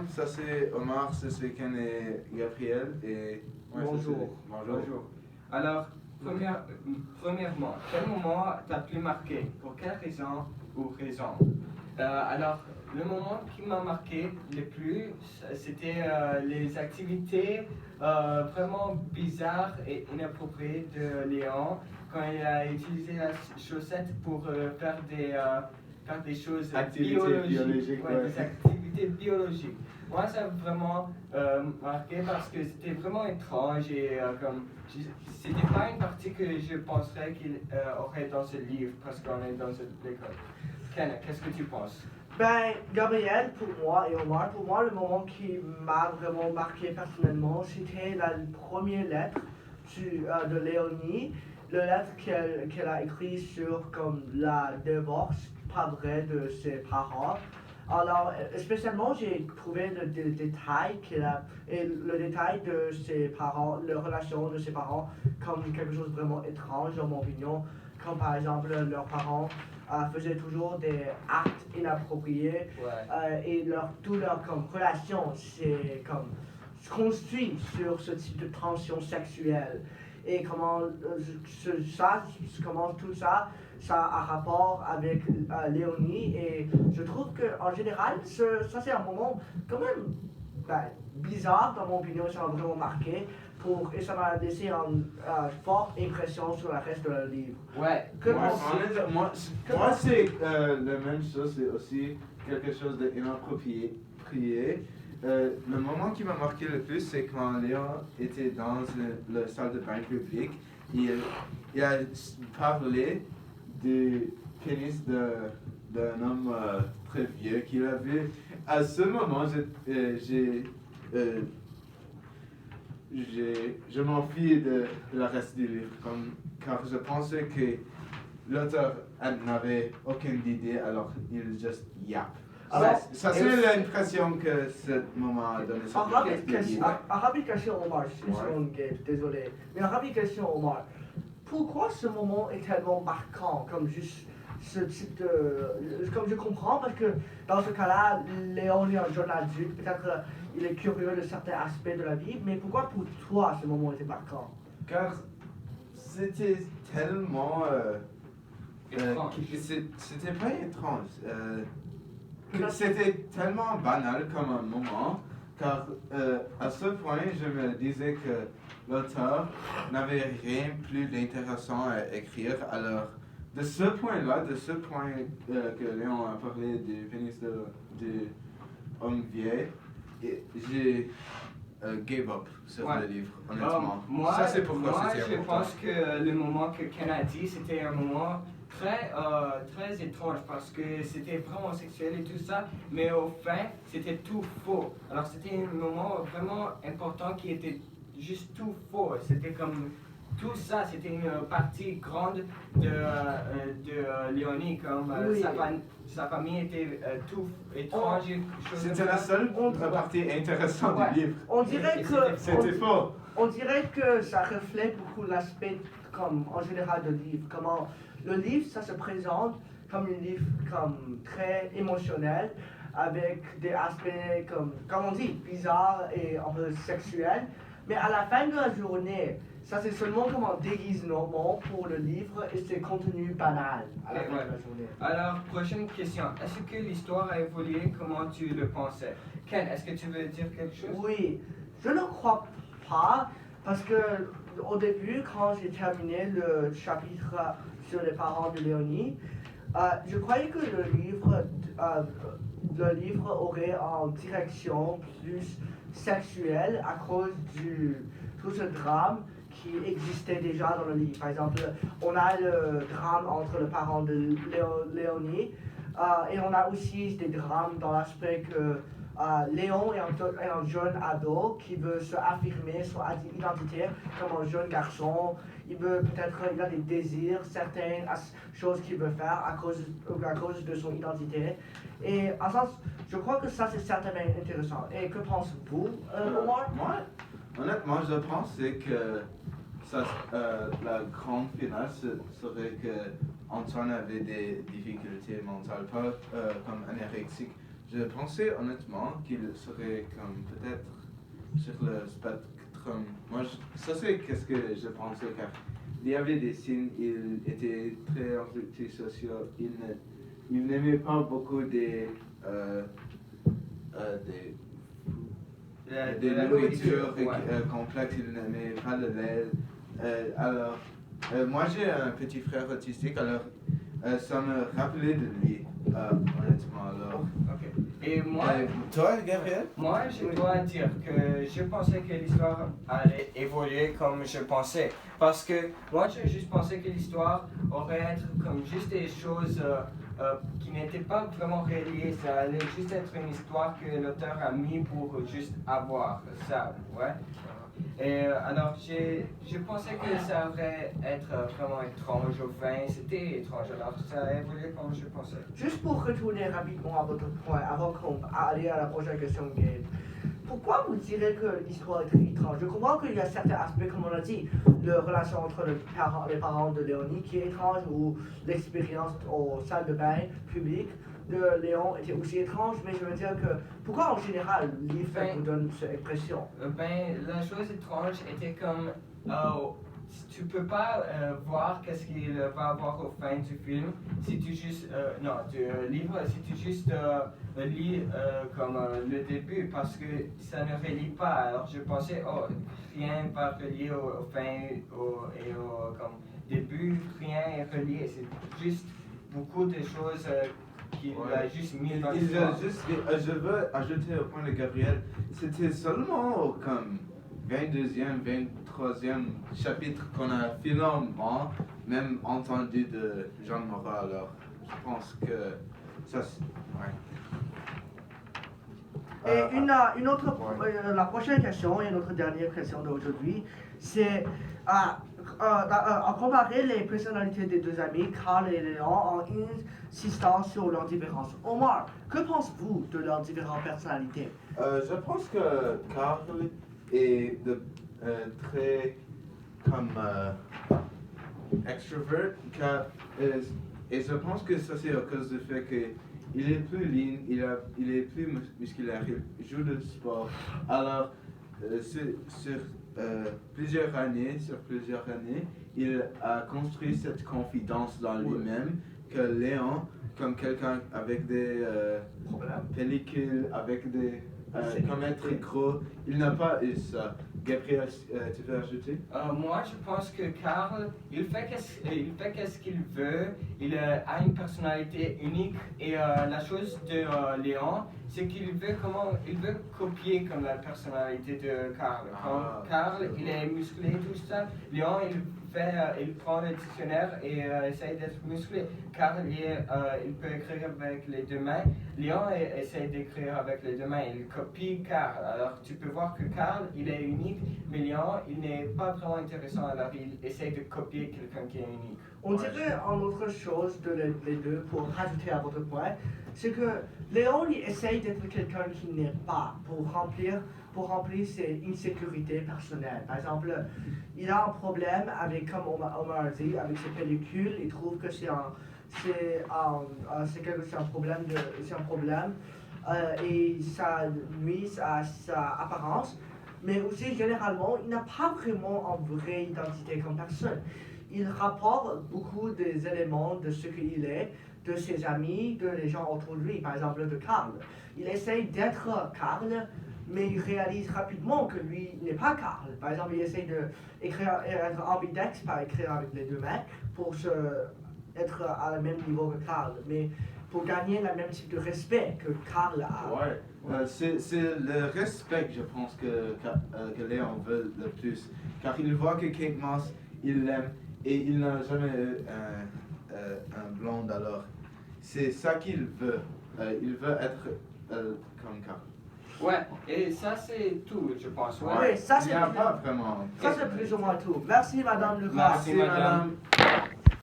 Ça c'est Omar, ça c'est Ken et Gabriel et Bonjour. Bonjour. Alors, premièrement, quel moment t'a plus marqué? Pour quelle raison ou raison? Alors, le moment qui m'a marqué le plus, c'était les activités vraiment bizarres et inappropriées de Léon quand il a utilisé la chaussette pour faire des choses biologiques. Ouais. Des activités biologiques. Moi, ça m'a vraiment marqué parce que c'était vraiment étrange et c'était pas une partie que je penserais qu'il aurait dans ce livre parce qu'on est dans cette école. Ken, qu'est-ce que tu penses? Ben, Gabriel, pour moi, et Omar, pour moi, le moment qui m'a vraiment marqué personnellement, c'était la première lettre de Léonie, la lettre qu'elle a écrite sur comme la divorce, pas vrai, de ses parents. Alors, spécialement, j'ai trouvé le détail et le détail de ses parents, la relation de ses parents, comme quelque chose de vraiment étrange, dans mon opinion. Comme par exemple, leurs parents faisaient toujours des actes inappropriés et toute leur comme, relation c'est comme construit sur ce type de tension sexuelle. Et comment comment tout ça a rapport avec Léonie. Et je trouve qu'en général, ça c'est un moment quand même bizarre dans mon opinion, ça m'a vraiment marqué. Et ça m'a laissé une forte impression sur le reste du livre. Ouais. Moi c'est la même chose, c'est aussi quelque chose d'inapproprié. Le moment qui m'a marqué le plus, c'est quand Léon était dans la salle de bain publique. Il a parlé du pénis d'un homme très vieux qu'il a vu. À ce moment, je m'enfuis de la reste du livre, car je pensais que l'auteur n'avait aucune idée, alors il juste yap. Ça c'est l'impression que ce moment a donné. En rapide question, Omar, une seconde, Gabe, désolé. Mais en rapide question, Omar, pourquoi ce moment est tellement marquant, comme juste ce type de... Comme je comprends, parce que dans ce cas-là, Léon est un jeune adulte, peut-être il est curieux de certains aspects de la vie, mais pourquoi pour toi ce moment était marquant? Car c'était tellement... c'était pas étrange. C'était tellement banal comme un moment, car à ce point, je me disais que l'auteur n'avait rien plus d'intéressant à écrire. Alors, de ce point-là, que Léon a parlé du pénis de homme vieil, j'ai gave up sur le livre, honnêtement. Ça, c'est pourquoi c'était important. Je pense que le moment que Ken a dit, c'était un moment très étrange parce que c'était vraiment sexuel et tout ça, mais au fin, c'était tout faux. Alors c'était un moment vraiment important qui était juste tout faux. C'était comme tout ça, c'était une partie grande de Léonie, comme oui. sa famille était tout étrange. C'était la seule partie intéressante du livre. On dirait que c'était faux. On dirait que ça reflète beaucoup l'aspect comme en général de livre. Comment le livre, ça se présente comme un livre comme très émotionnel, avec des aspects comme on dit, bizarres et un peu sexuels. Mais à la fin de la journée, ça c'est seulement comme un déguisement pour le livre et c'est contenu banal à la fin de la journée. Alors, prochaine question. Est-ce que l'histoire a évolué comment tu le pensais? Ken, est-ce que tu veux dire quelque chose? Oui, je ne crois pas, parce que au début, quand j'ai terminé le chapitre sur les parents de Léonie, je croyais que le livre aurait une direction plus sexuelle à cause de tout ce drame qui existait déjà dans le livre. Par exemple, on a le drame entre les parents de Léonie et on a aussi des drames dans l'aspect que Léon est un jeune ado qui veut se affirmer son identité comme un jeune garçon. Il a des désirs, certaines choses qu'il veut faire à cause de son identité. Et en sens, je crois que ça c'est certainement intéressant. Et que pensez-vous, Omar? Moi, honnêtement, je pense que la grande finale serait que Antoine avait des difficultés mentales, pas comme anorexique, je pensais honnêtement qu'il serait comme peut-être sur le spectre. Moi, ça c'est qu'est-ce que je pensais car il y avait des signes, il était très antisocial, il n'aimait pas beaucoup des nourritures complexes, il n'aimait pas le lait. Alors, moi j'ai un petit frère autistique, alors ça me rappelait de lui, honnêtement. Alors. Ok. Et moi, toi, Gabriel? moi, je dois dire que je pensais que l'histoire allait évoluer comme je pensais. Parce que moi, je juste pensé que l'histoire aurait être comme juste des choses qui n'étaient pas vraiment reliées. Ça allait juste être une histoire que l'auteur a mis pour juste avoir ça, ouais. Et alors, je pensais que ça aurait être vraiment étrange au fin. C'était étrange, alors ça a évolué comme je pensais. Juste pour retourner rapidement à votre point, avant qu'on aille à la prochaine question, Gabe. Pourquoi vous direz que l'histoire est étrange? Je comprends qu'il y a certains aspects, comme on l'a dit, la relation entre les parents de Léonie qui est étrange, ou l'expérience aux salles de bain publiques de Léon était aussi étrange, mais je veux dire que pourquoi en général le livre vous donne cette impression? Ben, la chose étrange était comme tu peux pas voir qu'est-ce qu'il va avoir au fin du film si tu juste du livre si tu juste lis comme le début parce que ça ne relie pas. Alors je pensais rien va relier au fin et au comme début, rien est relié, c'est juste beaucoup de choses qu'il a juste mis dans l'histoire. Je veux ajouter au point de Gabriel, c'était seulement comme 22e, 23e chapitre qu'on a finalement même entendu de Jean Morat, alors je pense que ça ouais. Et une autre, la prochaine question et notre dernière question d'aujourd'hui, c'est à comparer les personnalités des deux amis, Carl et Léon, en insistant sur leurs différences. Omar, que pensez-vous de leurs différentes personnalités? Je pense que Carl est très comme extrovert, et je pense que ça c'est à cause du fait qu'il est plus lean, il est plus musculaire, il joue du sport. Alors, sur plusieurs années, il a construit cette confiance dans lui-même que Léon, comme quelqu'un avec des pellicules, avec des comme être gros, il n'a pas eu ça. Gabriel, tu veux ajouter? Moi, je pense que Carl, il fait qu'est-ce qu'il veut, il a une personnalité unique et la chose de Léon, c'est qu'il veut copier comme la personnalité de Carl. Comme Carl, il est musclé tout ça, Léon, il prend le dictionnaire et essaye d'être musclé. Carl, il peut écrire avec les deux mains. Léon essaie d'écrire avec les deux mains. Il copie Carl. Alors, tu peux voir que Carl, il est unique, mais Léon, il n'est pas vraiment intéressant. Alors, il essaie de copier quelqu'un qui est unique. On dirait en autre chose de les deux, pour rajouter à votre point, c'est que Léon, il essaye d'être quelqu'un qui n'est pas, pour remplir ses insécurités personnelles. Par exemple, il a un problème avec, comme Omar a dit, avec ses pellicules. Il trouve que c'est un problème et ça nuit à sa apparence. Mais aussi, généralement, il n'a pas vraiment une vraie identité comme personne. Il rapporte beaucoup des éléments de ce qu'il est, de ses amis, de les gens autour de lui, par exemple de Carl. Il essaye d'être Carl, mais il réalise rapidement que lui n'est pas Carl. Par exemple, il essaye d'être ambidex, par écrire avec les deux mains, pour être à le même niveau que Carl, mais pour gagner le même type de respect que Carl a. Ouais, c'est le respect, je pense, que Léon veut le plus. Car il voit que Kate Moss, il l'aime, et il n'a jamais eu un blonde, alors c'est ça qu'il veut. Il veut être comme Carl. Ouais, et ça c'est tout, je pense. Ouais, ça c'est Il n'y a pas vraiment. Ça c'est plus ou moins tout. Merci Madame Lucas. Merci, madame.